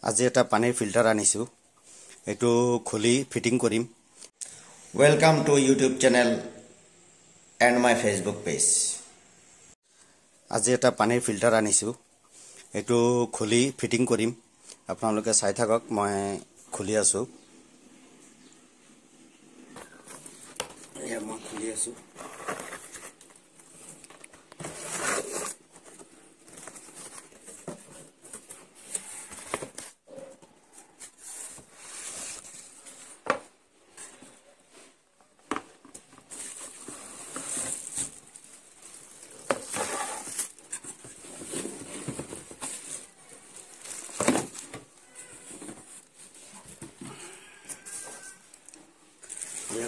আজি এটা পানীৰ ফিল্টাৰ আনিছো এটো খুলি ফিটিং কৰিম Welcome to YouTube channel and my Facebook page. আজি এটা পানীৰ ফিল্টাৰ আনিছো এটো খুলি ফিটিং কৰিম আপোনালোকে চাই থাকক মই খুলি আছো মই খুলি আছো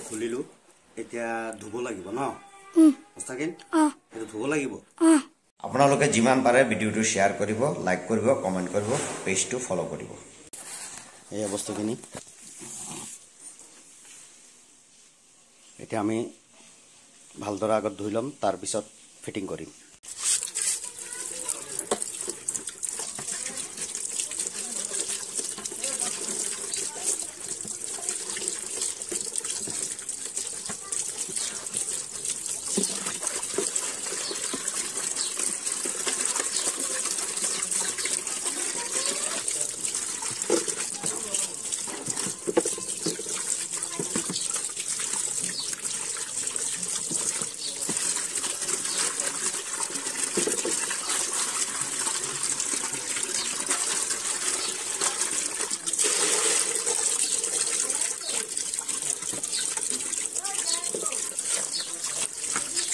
খুলিলো এতিয়া ধুব লাগিব ন সঁচাকে এটা ধুব লাগিব আপোনালোকে যিমান পাৰে ভিডিওটো শেয়াৰ কৰিব লাইক কৰিব কমেন্ট কৰিব পেজটো ফলো কৰিব এই বস্তুখিনি এতিয়া আমি ভালদৰে আগত ধুই লম তাৰ পিছত ফিটিং কৰিম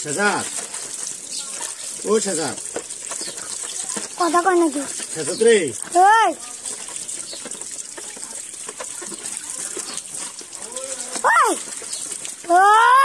Shazad. Oh Shazad. Kota kona ki? Shazadri. Oi. Oi. Oi.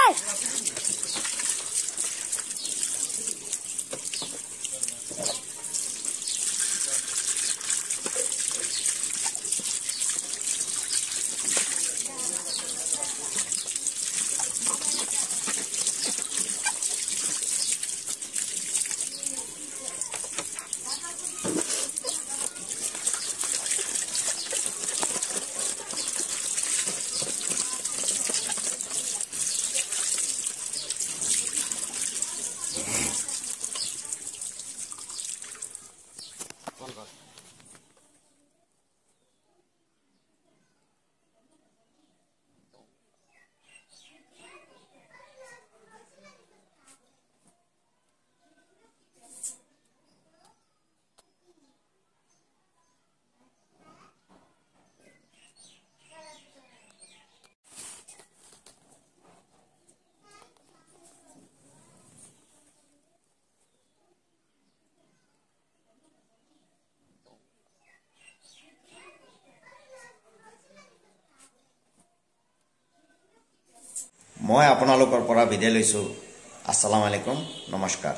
মই আপোনালোকৰ পৰা বিদায় লৈছো আসসালামু আলাইকুম নমস্কাৰ